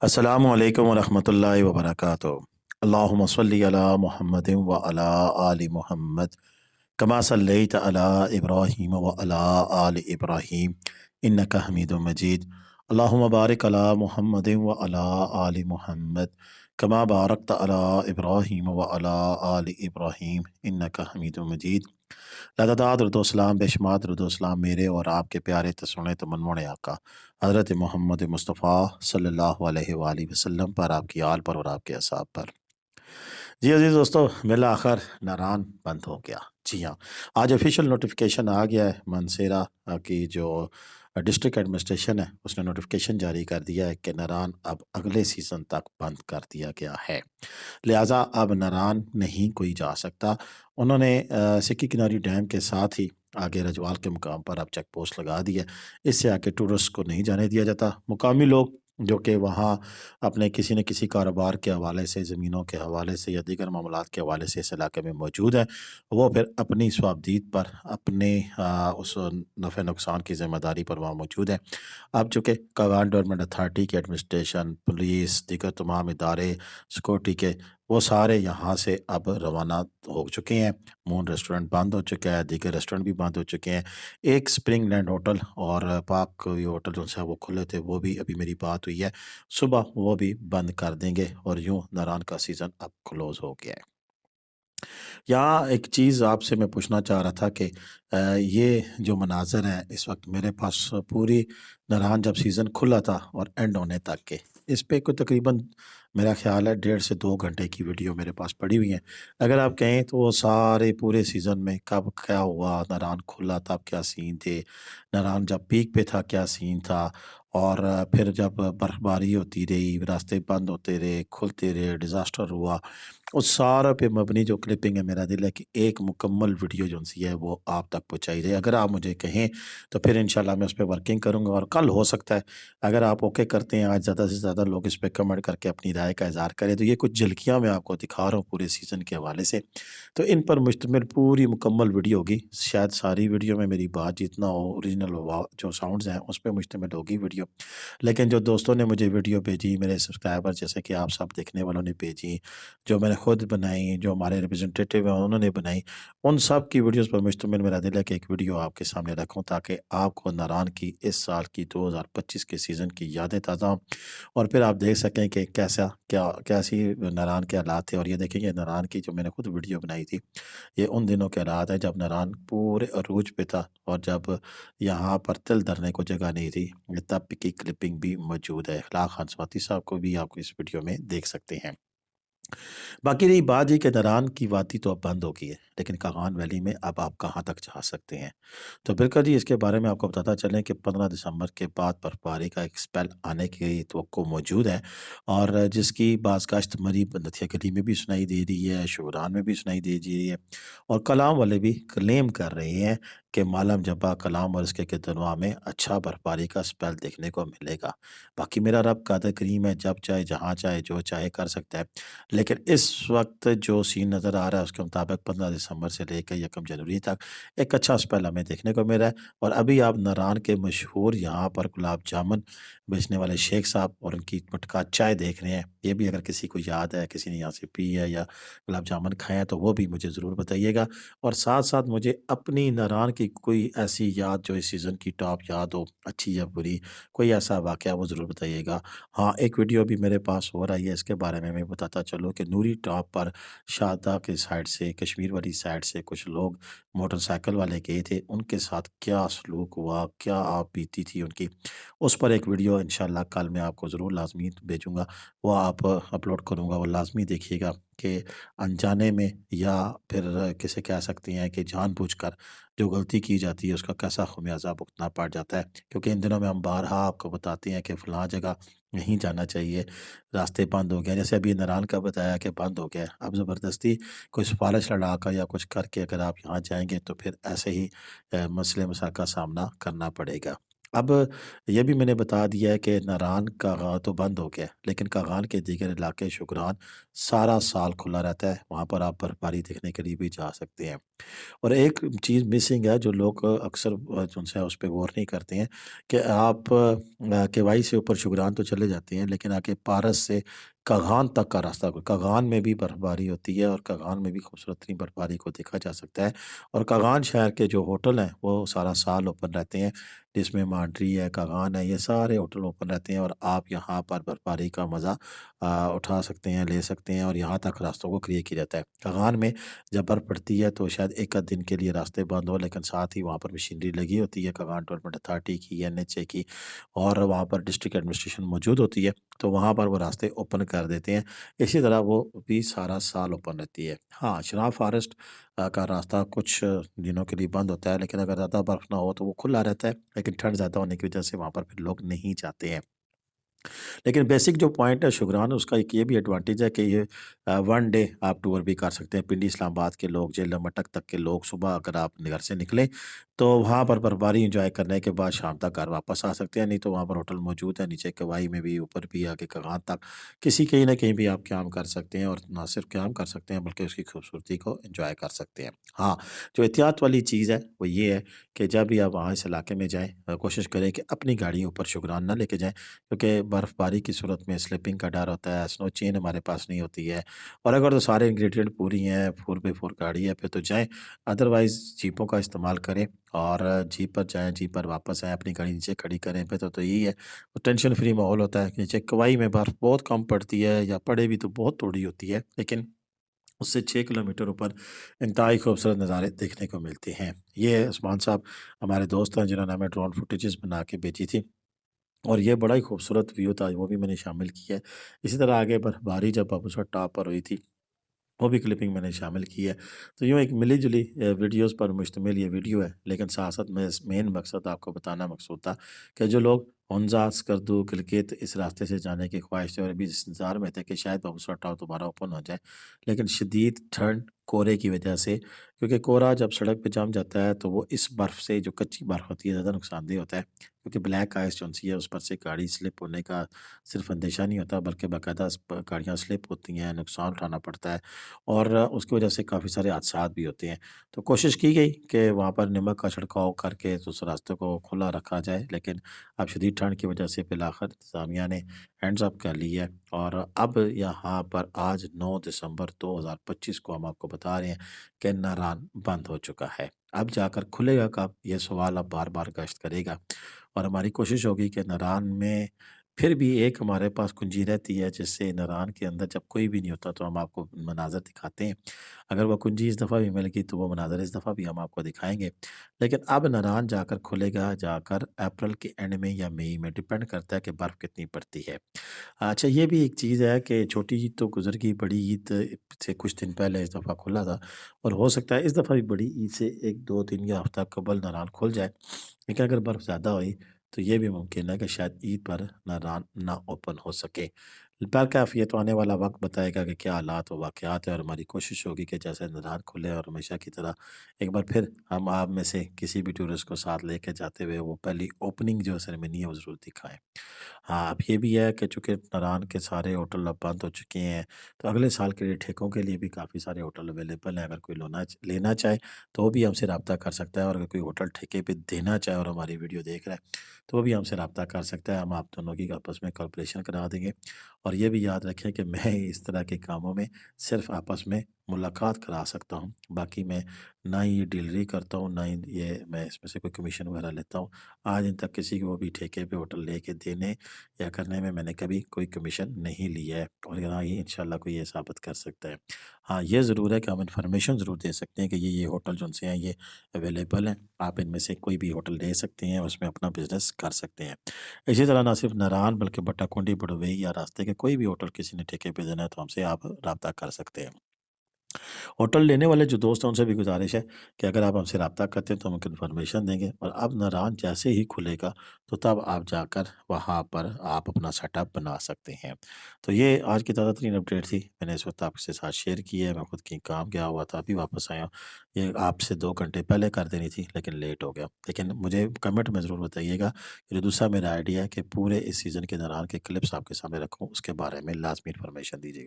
السلام علیکم ورحمۃ اللہ وبرکاتہ۔ اللہم صلی علی محمد وعلی آل محمد کما صلیت علی ابراہیم وعلی آل ابراہیم انک حمید مجید۔ اللہم بارک علی محمد وعلی آل محمد کما بارکت علی ابراہیم وعلی آل ابراہیم انک حمید مجید۔ لداداد درود و سلام بے شمار درود و سلام میرے اور آپ کے پیارے تسونے تمنوڑ آقا حضرت محمد مصطفیٰ صلی اللہ علیہ وآلہ وسلم پر، آپ کی آل پر اور آپ کے اصحاب پر۔ جی عزیز دوستو، بالآخر ناران بند ہو گیا۔ جی ہاں، آج آفیشیل نوٹیفیکیشن آ گیا ہے۔ مانسہرہ کی جو ڈسٹرکٹ ایڈمنسٹریشن ہے اس نے نوٹیفیکیشن جاری کر دیا ہے کہ ناران اب اگلے سیزن تک بند کر دیا گیا ہے، لہٰذا اب ناران نہیں کوئی جا سکتا۔ انہوں نے سکی کناری ڈیم کے ساتھ ہی آگے رجوال کے مقام پر اب چیک پوسٹ لگا دی ہے۔ اس سے آگے ٹورسٹ کو نہیں جانے دیا جاتا۔ مقامی لوگ جو کہ وہاں اپنے کسی نہ کسی کاروبار کے حوالے سے، زمینوں کے حوالے سے یا دیگر معاملات کے حوالے سے اس علاقے میں موجود ہیں، وہ پھر اپنی صوابدید پر، اپنے اس نفع نقصان کی ذمہ داری پر وہاں موجود ہیں۔ اب چونکہ کاغان ڈیولپمنٹ اتھارٹی کی ایڈمنسٹریشن، پولیس، دیگر تمام ادارے سیکورٹی کے، وہ سارے یہاں سے اب روانہ ہو چکے ہیں۔ مون ریسٹورنٹ بند ہو چکا ہے، دیگر ریسٹورنٹ بھی بند ہو چکے ہیں۔ ایک سپرنگ لینڈ ہوٹل اور پاک ہوٹل جو سے وہ کھلے تھے، وہ بھی ابھی میری بات ہوئی ہے صبح وہ بھی بند کر دیں گے، اور یوں ناران کا سیزن اب کلوز ہو گیا ہے۔ یہاں ایک چیز آپ سے میں پوچھنا چاہ رہا تھا کہ یہ جو مناظر ہیں اس وقت میرے پاس، پوری ناران جب سیزن کھلا تھا اور اینڈ ہونے تک کے، اس پہ کوئی تقریباً میرا خیال ہے 1.5 سے 2 گھنٹے کی ویڈیو میرے پاس پڑی ہوئی ہیں۔ اگر آپ کہیں تو وہ سارے پورے سیزن میں کب کیا ہوا، ناران کھلا تب کیا سین تھے، ناران جب پیک پہ تھا کیا سین تھا، اور پھر جب برف باری ہوتی رہی، راستے بند ہوتے رہے، کھلتے رہے، ڈیزاسٹر ہوا، اس سارا پہ مبنی جو کلپنگ ہے، میرا دل ہے کہ ایک مکمل ویڈیو جو سی ہے وہ آپ تک پہنچائی جائے۔ اگر آپ مجھے کہیں تو پھر انشاءاللہ میں اس پہ ورکنگ کروں گا، اور کل ہو سکتا ہے اگر آپ اوکے کرتے ہیں، آج زیادہ سے زیادہ لوگ اس پہ کمنٹ کر کے اپنی رائے کا اظہار کریں، تو یہ کچھ جھلکیاں میں آپ کو دکھا رہا ہوں پورے سیزن کے حوالے سے، تو ان پر مشتمل پوری مکمل ویڈیو ہوگی۔ شاید ساری ویڈیو میں میری بات جتنا ہو، اوریجنل جو ساؤنڈز ہیں اس پہ مشتمل ہوگی ویڈیو، لیکن جو دوستوں نے مجھے ویڈیو بھیجی، میرے سبسکرائبر جیسے کہ آپ سب دیکھنے والوں نے بھیجی، جو میں نے خود بنائی، جو ہمارے ریپرزنٹیٹیو ہیں انہوں نے بنائی، ان سب کی ویڈیوز پر مشتمل میرا دل ہے کہ ایک ویڈیو آپ کے سامنے رکھوں، تاکہ آپ کو ناران کی اس سال کی 2025 کے سیزن کی یادیں تازہ ہوں، اور پھر آپ دیکھ سکیں کہ کیسی ناران کے حالات تھے۔ اور یہ دیکھیں کہ ناران کی جو میں نے خود ویڈیو بنائی تھی، یہ ان دنوں کے حالات ہیں جب ناران پورے عروج پہ تھا، اور جب یہاں پر تل دھرنے کو جگہ نہیں تھی۔ یہ تب کی کلپنگ بھی موجود ہے، اخلاق خان سواتی صاحب کو بھی آپ اس ویڈیو میں دیکھ سکتے ہیں۔ باقی رہی بات یہ کہ ناران کی وادی تو اب بند ہو گئی ہے، لیکن کاغان ویلی میں اب آپ کہاں تک جا سکتے ہیں؟ تو بالکل جی، اس کے بارے میں آپ کو بتاتا چلیں کہ 15 دسمبر کے بعد برف باری کا ایک سپیل آنے کی توقع موجود ہے، اور جس کی بازگشت مری بندتیا گلی میں بھی سنائی دے رہی ہے، شوران میں بھی سنائی دے رہی ہے، اور کلام والے بھی کلیم کر رہے ہیں کہ مالم جبا کلام اور اس کے گردنواں میں اچھا برف باری کا سپیل دیکھنے کو ملے گا۔ باقی میرا رب قادر کریم ہے، جب چاہے جہاں چاہے جو چاہے کر سکتا ہے، لیکن اس وقت جو سین نظر آ رہا ہے اس کے مطابق 15 دسمبر سے لے کے 1 جنوری تک ایک اچھا سپیل ہمیں دیکھنے کو مل رہا ہے۔ اور ابھی آپ ناران کے مشہور یہاں پر گلاب جامن بیچنے والے شیخ صاحب اور ان کی مٹکا چائے دیکھ رہے ہیں۔ یہ بھی اگر کسی کو یاد ہے، کسی نے یہاں سے پی ہے یا گلاب جامن کھائے ہیں، تو وہ بھی مجھے ضرور بتائیے گا، اور ساتھ ساتھ مجھے اپنی ناران کی کوئی ایسی یاد جو اس سیزن کی ٹاپ یاد ہو، اچھی یا بری، کوئی ایسا واقعہ وہ ضرور بتائیے گا۔ ہاں، ایک ویڈیو بھی میرے پاس ہو رہی ہے، اس کے بارے میں بتاتا چلوں کہ نوری ٹاپ پر شادہ کے سائڈ سے، کشمیر والی سائڈ سے کچھ لوگ موٹر سائیکل والے گئے تھے، ان کے ساتھ کیا سلوک ہوا، کیا آپ بیتی تھی ان کی، اس پر ایک ویڈیو انشاءاللہ کل میں آپ کو ضرور لازمی بھیجوں گا، وہ آپ اپلوڈ کروں گا، وہ لازمی دیکھیے گا کہ انجانے میں یا پھر کسے کہہ سکتے ہیں کہ جان بوجھ کر جو غلطی کی جاتی ہے اس کا کیسا خمیازہ بھگتنا پڑ جاتا ہے۔ کیونکہ ان دنوں میں ہم بارہا آپ کو بتاتے ہیں کہ فلاں جگہ نہیں جانا چاہیے، راستے بند ہو گئے، جیسے ابھی ناران کا بتایا کہ بند ہو گیا ہے، اب زبردستی کوئی سفارش لڑا کر یا کچھ کر کے اگر آپ یہاں جائیں گے تو پھر ایسے ہی مسئلے مسائل کا سامنا کرنا پڑے گا۔ اب یہ بھی میں نے بتا دیا ہے کہ ناران کاغان تو بند ہو گیا ہے، لیکن کاغان کے دیگر علاقے شکران سارا سال کھلا رہتا ہے، وہاں پر آپ برف باری دیکھنے کے لیے بھی جا سکتے ہیں۔ اور ایک چیز مسنگ ہے جو لوگ اکثر جو ہے اس پہ غور نہیں کرتے ہیں کہ آپ کیوائی سے اوپر شگران تو چلے جاتے ہیں، لیکن آگے پارس سے کاغان تک کا راستہ، کاغان میں بھی برف باری ہوتی ہے اور کاغان میں بھی خوبصورت ترین برف باری کو دیکھا جا سکتا ہے۔ اور کاغان شہر کے جو ہوٹل ہیں وہ سارا سال اوپن رہتے ہیں، جس میں مانڈری ہے، کاغان ہے، یہ سارے ہوٹل اوپن رہتے ہیں اور آپ یہاں پر برف باری کا مزہ اٹھا سکتے ہیں، لے سکتے ہیں، اور یہاں تک راستوں کو کلیئر کیا جاتا ہے۔ کاغان میں جب برف پڑتی ہے تو شاید ایک آدھ دن کے لیے راستے بند ہو، لیکن ساتھ ہی وہاں پر مشینری لگی ہوتی ہے کاغان ڈیولپمنٹ اتھارٹی کی، NHA کی، اور وہاں پر ڈسٹرکٹ ایڈمنسٹریشن موجود ہوتی ہے، تو وہاں پر وہ راستے اوپن کر دیتے ہیں۔ اسی طرح وہ بھی سارا سال اوپن رہتی ہے۔ ہاں، شناف فارسٹ کا راستہ کچھ دنوں کے لیے بند ہوتا ہے، لیکن اگر زیادہ برف نہ ہو تو وہ کھلا رہتا ہے، لیکن ٹھنڈ زیادہ ہونے کی وجہ سے وہاں پر پھر لوگ نہیں جاتے ہیں۔ لیکن بیسک جو پوائنٹ ہے شکران، اس کا ایک یہ بھی ایڈوانٹیج ہے کہ یہ ون ڈے آپ ٹور بھی کر سکتے ہیں۔ پنڈی اسلام آباد کے لوگ، جیل مٹک تک کے لوگ صبح اگر آپ گھر سے نکلیں تو وہاں پر برفباری انجوائے کرنے کے بعد شام تک گھر واپس آ سکتے ہیں، نہیں تو وہاں پر ہوٹل موجود ہے، نیچے کوائی میں بھی، اوپر بھی، آگے کاغان تک کہیں نہ کہیں بھی آپ قیام کر سکتے ہیں، اور نہ صرف قیام کر سکتے ہیں بلکہ اس کی خوبصورتی کو انجوائے کر سکتے ہیں۔ ہاں، جو احتیاط والی چیز ہے وہ یہ ہے کہ جب بھی آپ وہاں اس علاقے میں جائیں کوشش کریں کہ اپنی گاڑی اوپر شگران نہ لے کے جائیں، کیونکہ برف باری کی صورت میں سلپنگ کا ڈر ہوتا ہے، سنو چین ہمارے پاس نہیں ہوتی ہے، اور اگر تو سارے انگریڈینٹ پوری ہیں، 4x4 گاڑی ہے پھر تو جائیں، ادروائز جیپوں کا استعمال کریں اور جیپ پر جائیں، جیپ پر واپس آئیں، اپنی گاڑی نیچے کھڑی کریں، پھر تو یہی ہے، ٹینشن فری ماحول ہوتا ہے۔ نیچے کوائی میں برف بہت کم پڑتی ہے، یا پڑے بھی تو بہت تھوڑی ہوتی ہے، لیکن اس سے 6 کلومیٹر اوپر انتہائی خوبصورت نظارے دیکھنے کو ملتے ہیں۔ یہ عثمان صاحب ہمارے دوست ہیں جنہوں نے ہمیں ڈرون فوٹیجز بنا کے بھیجی تھی، اور یہ بڑا ہی خوبصورت ویو تھا، وہ بھی میں نے شامل کیا ہے۔ اسی طرح آگے برف باری جب ابوسر ٹاپ پر ہوئی تھی، وہ بھی کلپنگ میں نے شامل کی ہے۔ تو یوں ایک ملی جلی ویڈیوز پر مشتمل یہ ویڈیو ہے، لیکن ساتھ ساتھ میں اس مین مقصد آپ کو بتانا مقصود تھا کہ جو لوگ ہنزا، اسکردو، گلگت اس راستے سے جانے کی خواہش تھے اور ابھی اس انتظار میں تھے کہ شاید ابوسر ٹاپ دوبارہ اوپن ہو جائے، لیکن شدید ٹھنڈ کورے کی وجہ سے، کیونکہ کورا جب سڑک پہ جم جاتا ہے تو وہ اس برف سے، جو کچی برف ہوتی ہے، زیادہ نقصان دہ ہوتا ہے، کیونکہ بلیک آئس جو سی ہے اس پر سے گاڑی سلپ ہونے کا صرف اندیشہ نہیں ہوتا، بلکہ باقاعدہ گاڑیاں سلپ ہوتی ہیں، نقصان اٹھانا پڑتا ہے، اور اس کی وجہ سے کافی سارے حادثات بھی ہوتے ہیں۔ تو کوشش کی گئی کہ وہاں پر نمک کا چھڑکاؤ کر کے اس راستے کو کھلا رکھا جائے، لیکن اب شدید ٹھنڈ کی وجہ سے بالآخر انتظامیہ نے ہینڈز اپ کر لی ہے، اور اب یہاں پر آج 9 دسمبر 2025 کو ہم آپ کو بتا رہے ہیں کہ ناران بند ہو چکا ہے۔ اب جا کر کھلے گا کب، یہ سوال اب بار بار گشت کرے گا، اور ہماری کوشش ہوگی کہ ناران میں پھر بھی ایک ہمارے پاس کنجی رہتی ہے، جس سے ناران کے اندر جب کوئی بھی نہیں ہوتا تو ہم آپ کو مناظر دکھاتے ہیں۔ اگر وہ کنجی اس دفعہ بھی مل گئی تو وہ مناظر اس دفعہ بھی ہم آپ کو دکھائیں گے، لیکن اب ناران جا کر کھلے گا، جا کر اپریل کے اینڈ میں یا مئی میں، ڈپینڈ کرتا ہے کہ برف کتنی پڑتی ہے۔ اچھا، یہ بھی ایک چیز ہے کہ چھوٹی عید تو گزر گئی، بڑی عید سے کچھ دن پہلے اس دفعہ کھلا تھا، اور ہو سکتا ہے اس دفعہ بھی بڑی عید سے 1 2 دن یا ہفتہ قبل ناران کھل جائے، لیکن اگر برف زیادہ ہوئی تو یہ بھی ممکن ہے کہ شاید عید پر ناران نہ اوپن ہو سکے۔ برکیف یہ تو آنے والا وقت بتائے گا کہ کیا حالات و واقعات ہے، اور ہماری کوشش ہوگی کہ جیسے ناران کھلے اور ہمیشہ کی طرح ایک بار پھر ہم آپ میں سے کسی بھی ٹورسٹ کو ساتھ لے کے جاتے ہوئے وہ پہلی اوپننگ جو سرمنی ہے وہ ضرور دکھائیں۔ ہاں، اب یہ بھی ہے کہ چونکہ ناران کے سارے ہوٹل اب بند ہو چکے ہیں، تو اگلے سال کے لیے ٹھیکوں کے لیے بھی کافی سارے ہوٹل اویلیبل ہیں، اگر کوئی لینا چاہے تو وہ بھی ہم سے رابطہ کر سکتا ہے، اور اگر کوئی ہوٹل ٹھیکے پہ دینا چاہے اور ہماری ویڈیو دیکھ رہا ہے تو وہ بھی ہم سے رابطہ کر سکتا ہے، ہم آپ دونوں کی آپس میں کارپوریشن کرا دیں گے۔ اور یہ بھی یاد رکھیں کہ میں اس طرح کے کاموں میں صرف آپس میں ملاقات کرا سکتا ہوں، باقی میں نہ ہی یہ ڈیلری کرتا ہوں، نہ ہی یہ میں اس میں سے کوئی کمیشن وغیرہ لیتا ہوں۔ آج دن تک کسی کو بھی ٹھیکے پہ ہوٹل لے کے دینے یا کرنے میں نے کبھی کوئی کمیشن نہیں لی ہے، اور نہ ہی انشاءاللہ کوئی یہ ثابت کر سکتا ہے۔ ہاں، یہ ضرور ہے کہ ہم انفارمیشن ضرور دے سکتے ہیں کہ یہ ہوٹل جو سے ہیں یہ اویلیبل ہیں، آپ ان میں سے کوئی بھی ہوٹل لے سکتے ہیں، اس میں اپنا بزنس کر سکتے ہیں۔ اسی طرح نہ صرف ناران بلکہ بٹا کنڈی، بڑوئی یا راستے کے کوئی بھی ہوٹل کسی نے ٹھیکے پہ دینا ہے تو ہم سے آپ رابطہ کر سکتے ہیں۔ ہوٹل لینے والے جو دوست ہیں ان سے بھی گزارش ہے کہ اگر آپ ہم سے رابطہ کرتے ہیں تو ہم کنفرمیشن دیں گے، اور اب ناران جیسے ہی کھلے گا تو تب آپ جا کر وہاں پر آپ اپنا سیٹ اپ بنا سکتے ہیں۔ تو یہ آج کی تازہ ترین اپڈیٹ تھی، میں نے اس وقت آپ کے ساتھ شیئر کی ہے۔ میں خود کہیں کام گیا ہوا تھا، ابھی واپس آیا، یہ آپ سے 2 گھنٹے پہلے کر دینی تھی لیکن لیٹ ہو گیا۔ لیکن مجھے کمنٹ میں ضرور بتائیے گا کہ جو دوسرا میرا آئیڈیا ہے کہ پورے اس سیزن کے دوران کے کلپس آپ کے سامنے رکھوں، اس کے بارے میں لازمی انفارمیشن دیجیے گا۔